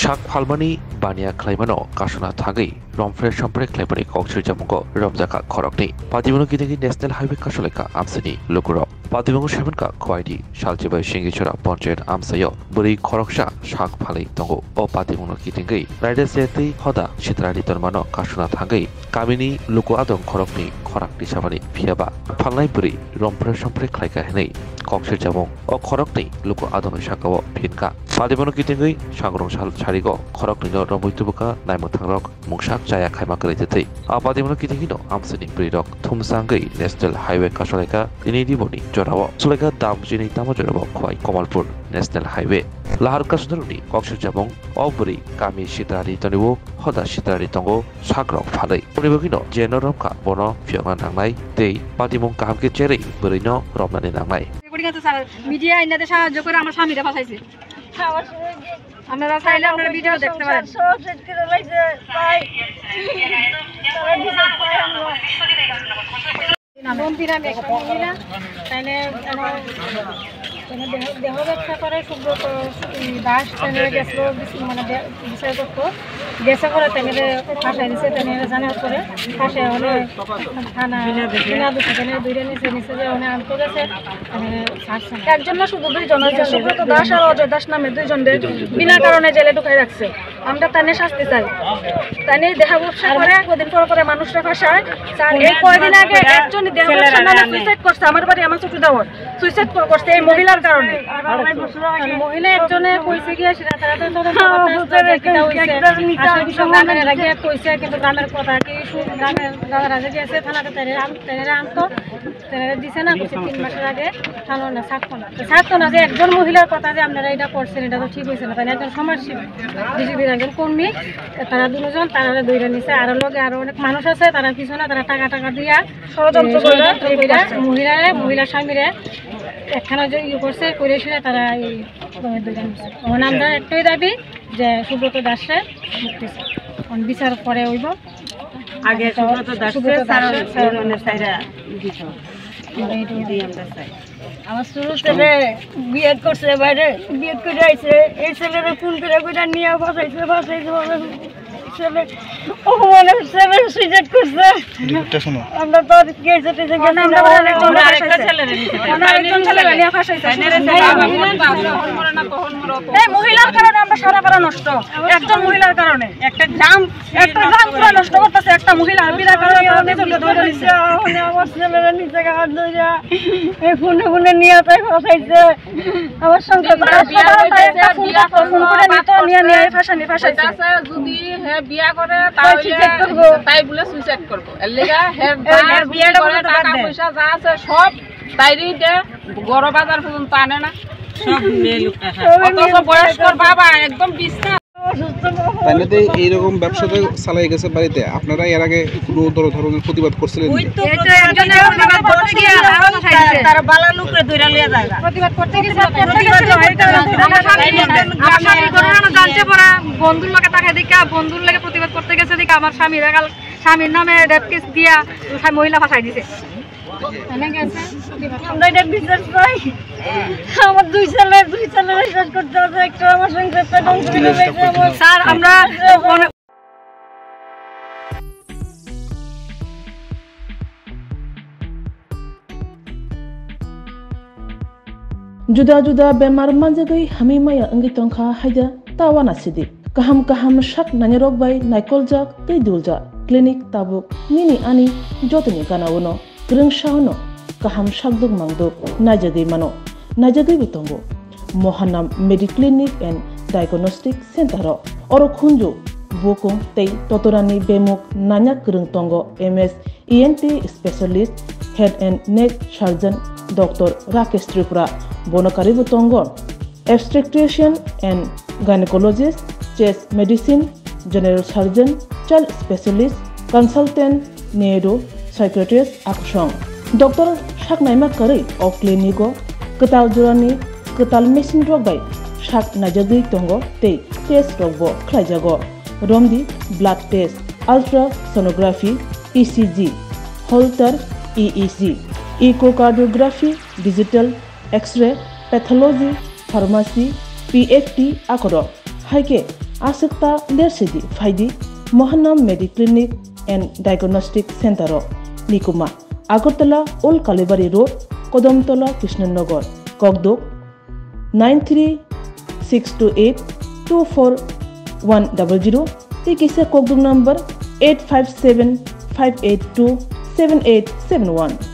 শাক ফালমানি বানিয়া খ্লাইমানো কাশনা থাগै রমফ্রে সম্পরে খ্লাইমানি কক্সির জামুঙ্গ রমজাকা খরকনি পাতিমুনো গিদেগি national highway কাশলেকা আমসানি লুকুর পাতিমুঙ্গ সেভেনকা খোয়াইডি সালচিবাই সিঙ্গিছড়া panchayat আমসাইও বরি খরকসা শাক ফালাই দঙ্গ ও পাতিমুনো গিদেগै রাইডার সেতি হদা সিতরানি তরমানো কাশনা থাগै কামিনি লুকু আদং খরকনি খরাকনি সাবানি ফিয়াবা ফালনাই বরি রমফ্রে সম্পরে খ্লাইকা হেनै কক্সির জামুং ও খরকনি লুকু আদং শাকাও ফিনকা পাতিমুনো গিদেগै সাগরং সারিগো খরকনিনো রমৈতুবকা নাইমথাंgrok mungsak jaya khaima kreitetei apadimuno kitigino amsani prirok thumsangai national highway kasoleka ini diboni jorao soleka damjini tamo jorao khwai kamalpur national highway lahar kasudruni koksir jabong oburi kami sitrari tonibo hoda sitrari tongo sagrok phalai poribogino jenoromka bono phionga nangnai tei padimung kahamke cherei borino romnani nangnai media ইনাতে সাহায্য করে আমার স্বামীরা ফাঁসাইছে আপনারা চাইলে আপনারা video দেখতে পারেন দেহ ব্যবসা করে সুব্রত দাস চ্যানেলে গেছিল মানে বিষয় করতো গেছে করে চ্যানেলে ফাঁসাই দিচ্ছে চ্যানেলে জানার পরে ফাঁসে হলে থানা বিনা দুটো চ্যানেলে দুইটা নিচে যে অনেক আনতে গেছে একজন না শুধু দুইজন সুব্রত দাস আর অজয় দাস নামে দুইজনদের বিনা কারণে জেলে ঢুকাই রাখছে আমরা তানে শাস্তি চাই তানে দেহ ব্যবসা করে কদিন পর পরে মানুষরা ফাঁসায় এই কয়দিন আগে একজনই দেহ ব্যবসা নামে সুইসাইড করছে আমার বাড়ি আমার চোখে দেওয়ার সুইসাইড করছে এই মহিলার কারণে মহিলা একজনে কইছে গিয়ে সেটা তারা কইছে কিন্তু গ্রামের কথা কি গ্রামের দাদারা যে গেছে থানাতে তেরে আনতো তেরে দিছে না 3 মাসের আগে থানো না ছাড়তো না যে একজন মহিলার কথা যে আপনারা এটা করছেন এটা তো ঠিক হয়েছে না তাই একজন সমাজসেবী বিজেপির একজন কর্মী তারা দুজন তারা দইরা নিছে আর লগে আরো অনেক মানুষ আছে তারা কিছু না তারা টাকা দিয়া ষড়যন্ত্র করে মহিলার স্বামীরে একখানা যে করছে করে শুনে তারা এই দইরা নিছে আমার আমরা একটাই দাবি যে সুব্রত দাসে মুক্তি বিচার করে হইব আগে সুব্রত দাসে আমার শুরু থেকে বিয়ে করছে বাইরে বিয়ে করে আইছে এই ছেলেরা ফোন করে নিয়ে ফাঁসাইছে ছেলে ও মানে ছেলে সুইসাইড করছে আমরা তো মহিলার কারণে আমরা সারা পাড়া নষ্ট একজন মহিলার কারণে একটা গ্রাম পুরো নষ্ট করতেছে একটা মহিলা বিনা কারণে আমার ছেলেরা নিচে হাত ধরিয়া এই ফোনে নিয়ে তাই ফাঁসাইছে আমার সঙ্গে যদি বিয়া করে তাই বলে সুইসাইড করবো টাকা পয়সা যা আছে সব তাইরই বড় বাজার পর্যন্ত আনে না সব বয়স্কর বাবা একদম বিশ্বাস এইরকম ব্যবসাটা চালাই গেছে বাড়িতে আপনারা এর আগে কোনো ধরনের প্রতিবাদ করছিলেন বন্ধুর লোকে তাকে দেখা বন্ধুর লোকে প্রতিবাদ করতে গেছে দেখে আমার স্বামীর নামে রেপ কেস দিয়া মহিলা ফাঁসাই দিছে আমার দুই ছেলে রিসার্চ করতে হবে একটা আমার সঙ্গে স্যার আমরা juda bemar manjagai hamimaya angi tongkha haida tawana sidi kaham shak nanyarok bai naikolja tei dulja clinic tabuk nini ani jotoni ganawono grengshauno kaham shakduk mangduk najagai mano najagai bitongo mohanam mediclinic and diagnostic center oro khunju bokong tei totorani bemuk nanya krungtongo ms ent specialist head and neck surgeon Dr. Rakesh Tripura Bonakari Butongo, obstetrician and gynecologist, chest medicine, general surgeon, child specialist, consultant, neuro, psychiatrist, Akshong. Dr. Shaknaima Kari of Clinico, Katal Jurani, Katal Machine Rogbai, Shak Najagi Tongo, Te, Test Rogbo, Klajago, Romdi, blood test, ultrasonography, ECG, Holter, EEG. Echocardiography, digital, X-ray, pathology, pharmacy, PFT, akoro. Haike आसक्ता लेरसिदी फाइदी Mohannam Mediclinic and Diagnostic Center Nikuma Agartala Old Kalibari Road Kodamtola Krishnanagar Kogdok 93-628-24100 Tikisa Kogdok number 857-582-7871